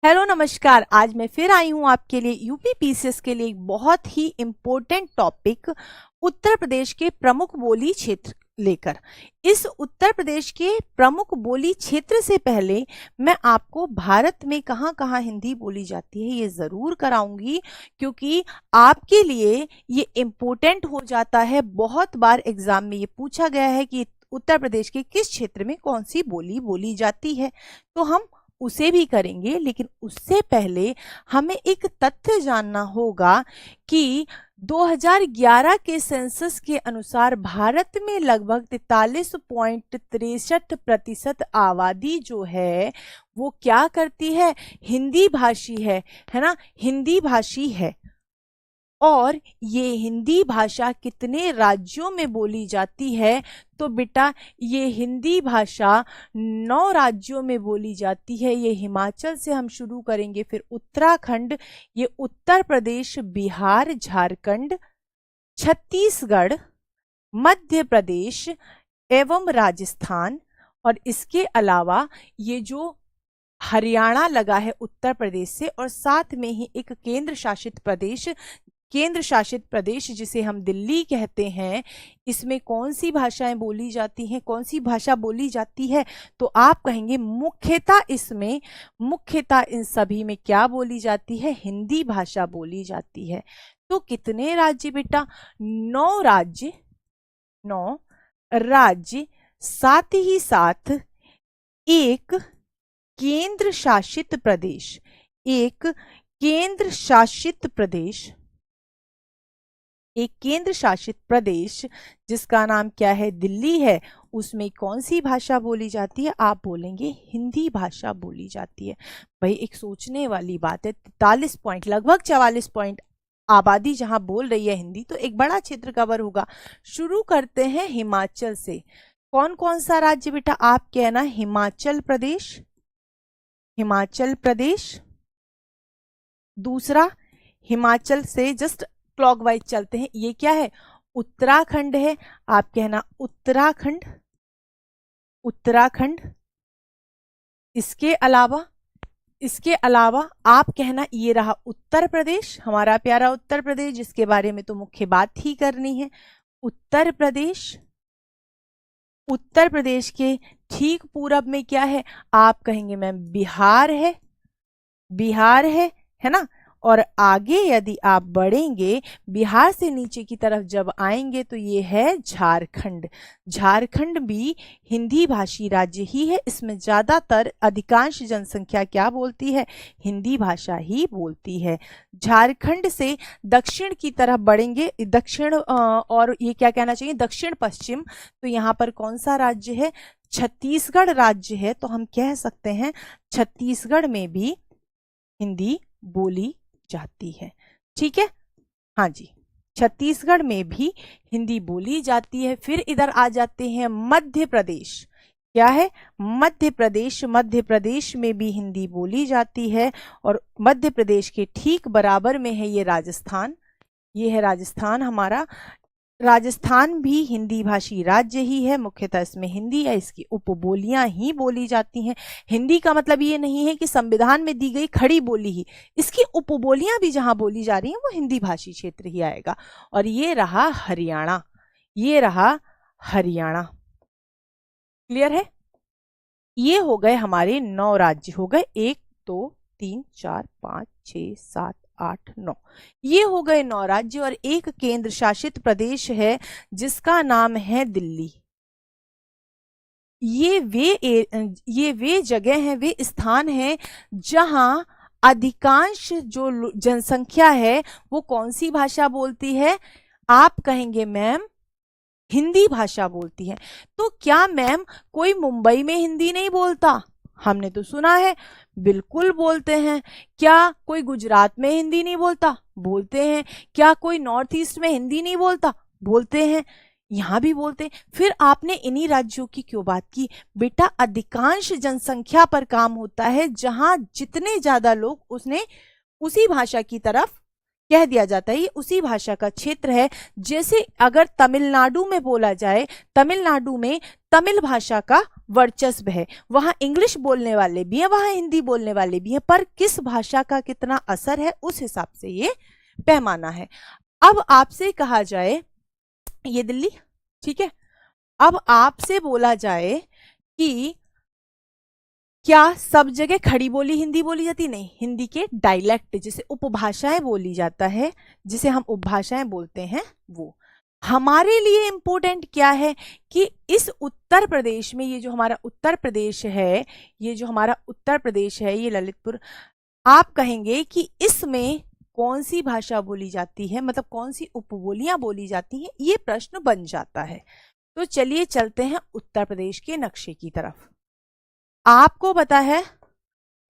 Hello नमस्कार। आज मैं फिर आई हूँ आपके लिए यूपी पीसीएस के लिए एक बहुत ही इम्पोर्टेंट टॉपिक उत्तर प्रदेश के प्रमुख बोली क्षेत्र लेकर। इस उत्तर प्रदेश के प्रमुख बोली क्षेत्र से पहले मैं आपको भारत में कहाँ कहाँ हिंदी बोली जाती है ये ज़रूर कराऊंगी, क्योंकि आपके लिए ये इम्पोर्टेंट हो जाता है। बहुत बार एग्जाम में ये पूछा गया है कि उत्तर प्रदेश के किस क्षेत्र में कौन सी बोली बोली जाती है, तो हम उसे भी करेंगे। लेकिन उससे पहले हमें एक तथ्य जानना होगा कि 2011 के सेंसस के अनुसार भारत में लगभग 43.63% आबादी जो है वो क्या करती है, हिंदी भाषी है ना, हिंदी भाषी है। और ये हिंदी भाषा कितने राज्यों में बोली जाती है, तो बेटा ये हिंदी भाषा 9 राज्यों में बोली जाती है। ये हिमाचल से हम शुरू करेंगे, फिर उत्तराखंड, ये उत्तर प्रदेश, बिहार, झारखंड, छत्तीसगढ़, मध्य प्रदेश एवं राजस्थान, और इसके अलावा ये जो हरियाणा लगा है उत्तर प्रदेश से, और साथ में ही एक केंद्र शासित प्रदेश जिसे हम दिल्ली कहते हैं, इसमें कौन सी भाषाएं बोली जाती हैं, कौन सी भाषा बोली जाती है, तो आप कहेंगे मुख्यतः इन सभी में क्या बोली जाती है, हिंदी भाषा बोली जाती है। तो कितने राज्य बेटा, 9 राज्य, 9 राज्य, साथ ही साथ एक केंद्र शासित प्रदेश, एक केंद्र शासित प्रदेश, एक केंद्र शासित प्रदेश जिसका नाम क्या है, दिल्ली है। उसमें कौन सी भाषा बोली जाती है, आप बोलेंगे हिंदी भाषा बोली जाती है। भाई एक सोचने वाली बात है, 43 पॉइंट, लगभग 44 पॉइंट आबादी जहां बोल रही है हिंदी, तो एक बड़ा क्षेत्र कवर होगा। शुरू करते हैं हिमाचल से। कौन कौन सा राज्य बेटा, आप कहना हिमाचल प्रदेश, हिमाचल प्रदेश। दूसरा, हिमाचल से जस्ट क्लॉकवाइज चलते हैं, ये क्या है, उत्तराखंड है, आप कहना उत्तराखंड, उत्तराखंड। इसके अलावा आप कहना ये रहा उत्तर प्रदेश, हमारा प्यारा उत्तर प्रदेश, जिसके बारे में तो मुख्य बात ही करनी है। उत्तर प्रदेश, उत्तर प्रदेश के ठीक पूरब में क्या है, आप कहेंगे मैम बिहार है, बिहार है ना। और आगे यदि आप बढ़ेंगे, बिहार से नीचे की तरफ जब आएंगे तो ये है झारखंड। झारखंड भी हिंदी भाषी राज्य ही है। इसमें ज्यादातर अधिकांश जनसंख्या क्या बोलती है, हिंदी भाषा ही बोलती है। झारखंड से दक्षिण की तरफ बढ़ेंगे, दक्षिण और ये क्या कहना चाहिए, दक्षिण पश्चिम, तो यहाँ पर कौन सा राज्य है, छत्तीसगढ़ राज्य है। तो हम कह सकते हैं छत्तीसगढ़ में भी हिंदी बोली जाती है। ठीक है, हाँ जी, छत्तीसगढ़ में भी हिंदी बोली जाती है। फिर इधर आ जाते हैं मध्य प्रदेश। क्या है, मध्य प्रदेश, मध्य प्रदेश में भी हिंदी बोली जाती है। और मध्य प्रदेश के ठीक बराबर में है ये राजस्थान, ये है राजस्थान हमारा। राजस्थान भी हिंदी भाषी राज्य ही है, मुख्यतः इसमें हिंदी है, इसकी उपबोलियां ही बोली जाती हैं। हिंदी का मतलब ये नहीं है कि संविधान में दी गई खड़ी बोली ही, इसकी उपबोलियां भी जहां बोली जा रही हैं वो हिंदी भाषी क्षेत्र ही आएगा। और ये रहा हरियाणा, ये रहा हरियाणा। क्लियर है, ये हो गए हमारे 9 राज्य हो गए, 1 2 3 4 5 6 7 8 9, ये हो गए 9 राज्य। और एक केंद्र शासित प्रदेश है जिसका नाम है दिल्ली। ये वे जगह हैं, वे स्थान हैं जहां अधिकांश जो जनसंख्या है वो कौन सी भाषा बोलती है, आप कहेंगे मैम हिंदी भाषा बोलती है। तो क्या मैम कोई मुंबई में हिंदी नहीं बोलता, हमने तो सुना है, बिल्कुल बोलते हैं। क्या कोई गुजरात में हिंदी नहीं बोलता, बोलते हैं। क्या कोई नॉर्थ ईस्ट में हिंदी नहीं बोलता, बोलते हैं, यहां भी बोलते हैं। फिर आपने इन्हीं राज्यों की क्यों बात की बेटा, अधिकांश जनसंख्या पर काम होता है, जहां जितने ज्यादा लोग उसने उसी भाषा की तरफ कह दिया जाता है, ये उसी भाषा का क्षेत्र है। जैसे अगर तमिलनाडु में बोला जाए, तमिलनाडु में तमिल भाषा का वर्चस्व है। वहां इंग्लिश बोलने वाले भी हैं, वहां हिंदी बोलने वाले भी हैं, पर किस भाषा का कितना असर है उस हिसाब से ये पैमाना है। अब आपसे कहा जाए, ये दिल्ली, ठीक है, अब आपसे बोला जाए कि क्या सब जगह खड़ी बोली हिंदी बोली जाती? नहीं, हिंदी के डायलेक्ट जिसे उपभाषाएं बोली जाता है, जिसे हम उपभाषाएं बोलते हैं, वो हमारे लिए इंपॉर्टेंट क्या है कि इस उत्तर प्रदेश में, ये जो हमारा उत्तर प्रदेश है, ये जो हमारा उत्तर प्रदेश है, ये ललितपुर, आप कहेंगे कि इसमें कौन सी भाषा बोली जाती है, मतलब कौन सी उपबोलियां बोली जाती हैं, ये प्रश्न बन जाता है। तो चलिए चलते हैं उत्तर प्रदेश के नक्शे की तरफ। आपको पता है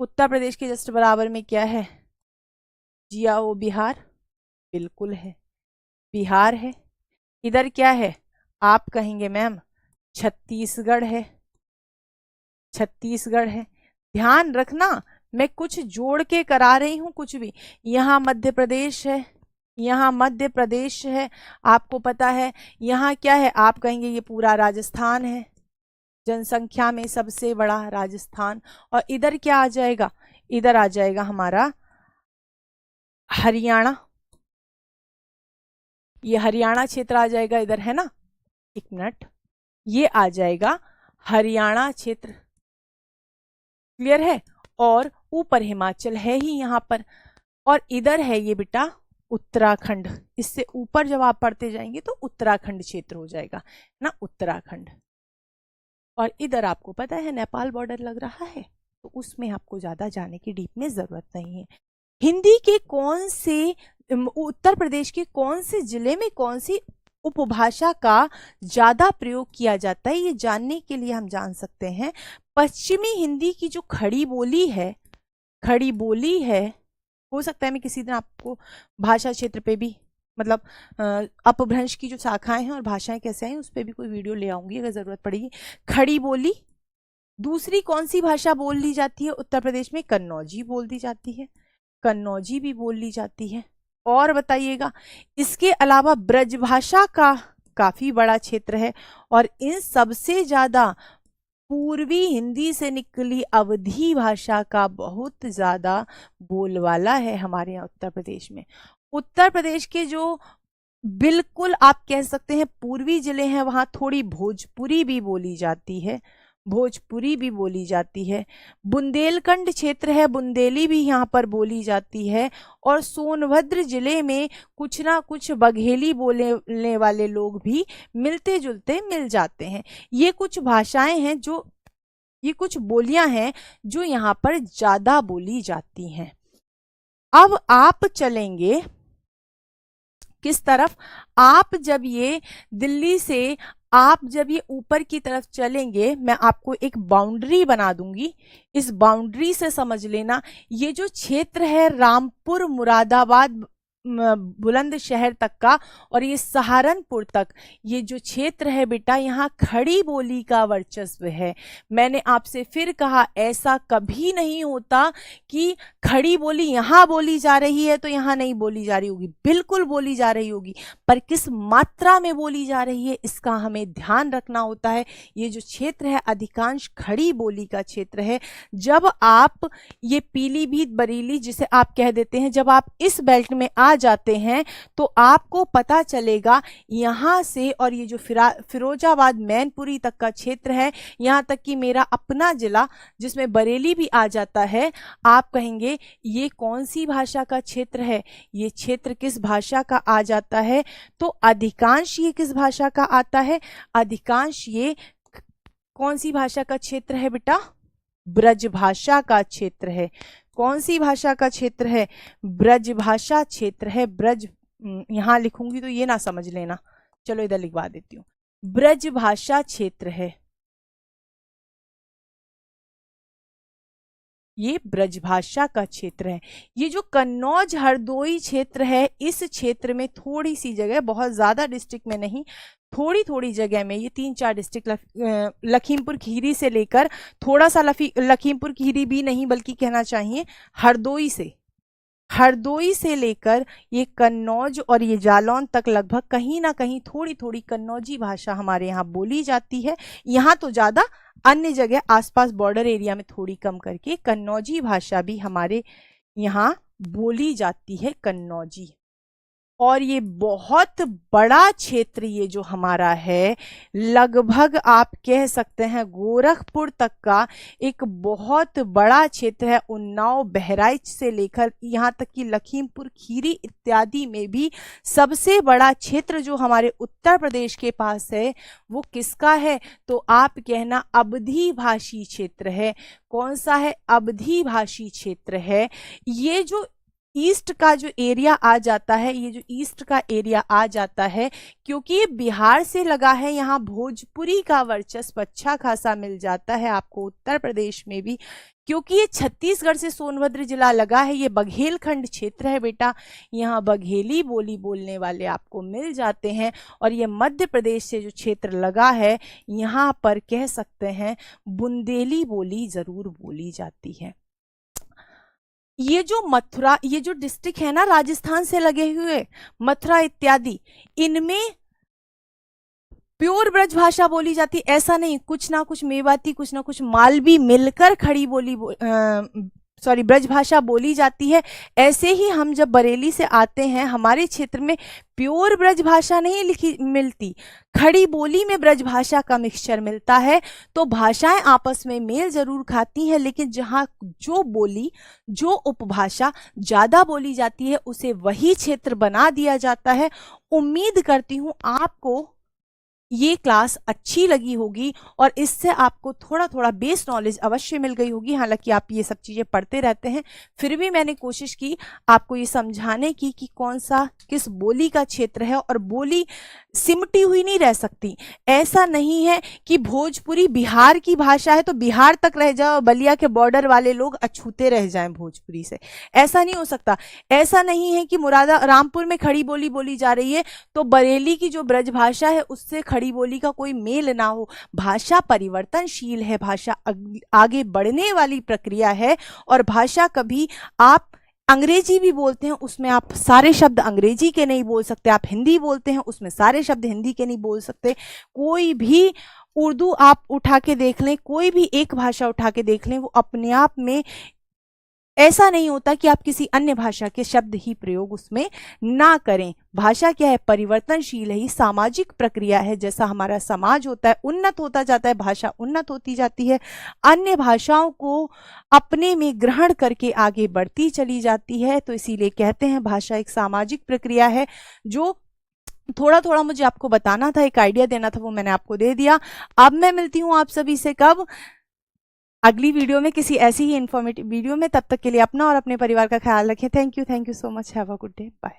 उत्तर प्रदेश के जस्ट बराबर में क्या है? जी आओ, बिहार, बिल्कुल है, बिहार है। इधर क्या है? आप कहेंगे मैम छत्तीसगढ़ है, छत्तीसगढ़ है। ध्यान रखना, मैं कुछ जोड़ के करा रही हूं, कुछ भी। यहाँ मध्य प्रदेश है, यहाँ मध्य प्रदेश है, आपको पता है। यहाँ क्या है? आप कहेंगे ये पूरा राजस्थान है, जनसंख्या में सबसे बड़ा राजस्थान। और इधर क्या आ जाएगा? इधर आ जाएगा हमारा हरियाणा, ये हरियाणा क्षेत्र आ जाएगा इधर, है ना? एक मिनट, ये आ जाएगा हरियाणा क्षेत्र, क्लियर है? और ऊपर हिमाचल है ही यहाँ पर, और इधर है ये बेटा उत्तराखंड। इससे ऊपर जब आप पढ़ते जाएंगे तो उत्तराखंड क्षेत्र हो जाएगा ना, उत्तराखंड। और इधर आपको पता है नेपाल बॉर्डर लग रहा है, तो उसमें आपको ज्यादा जाने की डीप में जरूरत नहीं है। हिंदी के कौन से, उत्तर प्रदेश के कौन से जिले में कौन सी उपभाषा का ज्यादा प्रयोग किया जाता है, ये जानने के लिए हम जान सकते हैं। पश्चिमी हिंदी की जो खड़ी बोली है, खड़ी बोली है, हो सकता है मैं किसी दिन आपको भाषा क्षेत्र पे भी, मतलब अपभ्रंश की जो शाखाएं हैं और भाषाएं कैसे आई उस पर भी कोई वीडियो ले आऊंगी अगर जरूरत पड़ेगी। खड़ी बोली। दूसरी कौन सी भाषा बोल ली जाती है उत्तर प्रदेश में? कन्नौजी बोल दी जाती है, कन्नौजी भी बोल ली जाती है। और बताइएगा, इसके अलावा ब्रजभाषा का काफी बड़ा क्षेत्र है, और इन सबसे ज्यादा पूर्वी हिंदी से निकली अवधी भाषा का बहुत ज्यादा बोलबाला है हमारे यहाँ उत्तर प्रदेश में। उत्तर प्रदेश के जो बिल्कुल आप कह सकते हैं पूर्वी जिले हैं, वहां थोड़ी भोजपुरी भी बोली जाती है, भोजपुरी भी बोली जाती है। बुंदेलखंड क्षेत्र है, बुंदेली भी यहाँ पर बोली जाती है। और सोनभद्र जिले में कुछ ना कुछ बघेली बोलने वाले लोग भी मिलते जुलते मिल जाते हैं। ये कुछ भाषाएं हैं जो, ये कुछ बोलियां हैं जो यहाँ पर ज्यादा बोली जाती हैं। अब आप चलेंगे किस तरफ? आप जब ये दिल्ली से आप जब ये ऊपर की तरफ चलेंगे, मैं आपको एक बाउंड्री बना दूंगी, इस बाउंड्री से समझ लेना ये जो क्षेत्र है रामपुर मुरादाबाद बुलंदशहर तक का, और ये सहारनपुर तक, ये जो क्षेत्र है बेटा, यहाँ खड़ी बोली का वर्चस्व है। मैंने आपसे फिर कहा, ऐसा कभी नहीं होता कि खड़ी बोली यहाँ बोली जा रही है तो यहाँ नहीं बोली जा रही होगी, बिल्कुल बोली जा रही होगी, पर किस मात्रा में बोली जा रही है इसका हमें ध्यान रखना होता है। ये जो क्षेत्र है अधिकांश खड़ी बोली का क्षेत्र है। जब आप ये पीलीभीत बरेली जिसे आप कह देते हैं, जब आप इस बेल्ट में आ जाते हैं तो आपको पता चलेगा यहां से, और ये जो फिरोजाबाद मैनपुरी तक का क्षेत्र है, यहां तक कि मेरा अपना जिला जिसमें बरेली भी आ जाता है, आप कहेंगे ये कौन सी भाषा का क्षेत्र है, ये क्षेत्र किस भाषा का आ जाता है? तो अधिकांश ये किस भाषा का आता है? अधिकांश ये कौन सी भाषा का क्षेत्र है बेटा? ब्रजभाषा का क्षेत्र है। कौन सी भाषा का क्षेत्र है? ब्रजभाषा क्षेत्र है। ब्रज, यहां लिखूंगी तो ये ना समझ लेना, चलो इधर लिखवा देती हूँ, ब्रजभाषा क्षेत्र है, ये ब्रजभाषा का क्षेत्र है। ये जो कन्नौज हरदोई क्षेत्र है, इस क्षेत्र में थोड़ी सी जगह, बहुत ज्यादा डिस्ट्रिक्ट में नहीं, थोड़ी थोड़ी जगह में, ये 3-4 डिस्ट्रिक्ट, लखीमपुर खीरी से लेकर थोड़ा सा लखीमपुर खीरी भी नहीं बल्कि कहना चाहिए हरदोई से लेकर ये कन्नौज और ये जालौन तक लगभग कहीं ना कहीं थोड़ी थोड़ी कन्नौजी भाषा हमारे यहाँ बोली जाती है। यहाँ तो ज़्यादा अन्य जगह आसपास बॉर्डर एरिया में थोड़ी कम करके कन्नौजी भाषा भी हमारे यहाँ बोली जाती है, कन्नौजी। और ये बहुत बड़ा क्षेत्र ये जो हमारा है, लगभग आप कह सकते हैं गोरखपुर तक का एक बहुत बड़ा क्षेत्र है। उन्नाव, बहराइच से लेकर यहाँ तक कि लखीमपुर खीरी इत्यादि में भी सबसे बड़ा क्षेत्र जो हमारे उत्तर प्रदेश के पास है वो किसका है? तो आप कहना अवधी भाषी क्षेत्र है। कौन सा है? अवधी भाषी क्षेत्र है। ये जो ईस्ट का जो एरिया आ जाता है, ये जो ईस्ट का एरिया आ जाता है, क्योंकि ये बिहार से लगा है, यहाँ भोजपुरी का वर्चस्व अच्छा खासा मिल जाता है आपको उत्तर प्रदेश में भी। क्योंकि ये छत्तीसगढ़ से सोनभद्र जिला लगा है, ये बघेलखंड क्षेत्र है बेटा, यहाँ बघेली बोली बोलने वाले आपको मिल जाते हैं। और ये मध्य प्रदेश से जो क्षेत्र लगा है, यहाँ पर कह सकते हैं बुंदेली बोली जरूर बोली जाती है। ये जो मथुरा, ये जो डिस्ट्रिक्ट है ना राजस्थान से लगे हुए, मथुरा इत्यादि, इनमें प्योर ब्रज भाषा बोली जाती, ऐसा नहीं, कुछ ना कुछ मेवाती, कुछ ना कुछ मालवी मिलकर खड़ी बोली ब्रज भाषा बोली जाती है। ऐसे ही हम जब बरेली से आते हैं, हमारे क्षेत्र में प्योर ब्रज भाषा नहीं लिखी मिलती, खड़ी बोली में ब्रज भाषा का मिक्सचर मिलता है। तो भाषाएं आपस में मेल जरूर खाती हैं, लेकिन जहां जो बोली, जो उपभाषा ज्यादा बोली जाती है, उसे वही क्षेत्र बना दिया जाता है। उम्मीद करती हूं आपको ये क्लास अच्छी लगी होगी और इससे आपको थोड़ा थोड़ा बेस नॉलेज अवश्य मिल गई होगी। हालांकि आप ये सब चीज़ें पढ़ते रहते हैं, फिर भी मैंने कोशिश की आपको ये समझाने की कि कौन सा किस बोली का क्षेत्र है। और बोली सिमटी हुई नहीं रह सकती। ऐसा नहीं है कि भोजपुरी बिहार की भाषा है तो बिहार तक रह जाओ, बलिया के बॉर्डर वाले लोग अछूते रह जाएं भोजपुरी से, ऐसा नहीं हो सकता। ऐसा नहीं है कि रामपुर में खड़ी बोली बोली जा रही है तो बरेली की जो ब्रज भाषा है उससे खड़ी बोली का कोई मेल ना हो। भाषा परिवर्तनशील है, भाषा आगे बढ़ने वाली प्रक्रिया है। और भाषा कभी आप अंग्रेजी भी बोलते हैं, उसमें आप सारे शब्द अंग्रेजी के नहीं बोल सकते। आप हिंदी बोलते हैं, उसमें सारे शब्द हिंदी के नहीं बोल सकते। कोई भी उर्दू आप उठा के देख लें, कोई भी एक भाषा उठा के देख लें, वो अपने आप में ऐसा नहीं होता कि आप किसी अन्य भाषा के शब्द ही प्रयोग उसमें ना करें। भाषा क्या है? परिवर्तनशील है, ये सामाजिक प्रक्रिया है। जैसा हमारा समाज होता है, उन्नत होता जाता है, भाषा उन्नत होती जाती है, अन्य भाषाओं को अपने में ग्रहण करके आगे बढ़ती चली जाती है। तो इसीलिए कहते हैं भाषा एक सामाजिक प्रक्रिया है। जो थोड़ा थोड़ा मुझे आपको बताना था, एक आइडिया देना था, वो मैंने आपको दे दिया। अब मैं मिलती हूँ आप सभी से कब? अगली वीडियो में, किसी ऐसी ही इंफॉर्मेटिव वीडियो में। तब तक के लिए अपना और अपने परिवार का ख्याल रखें। Thank you so much. Have a good day. Bye.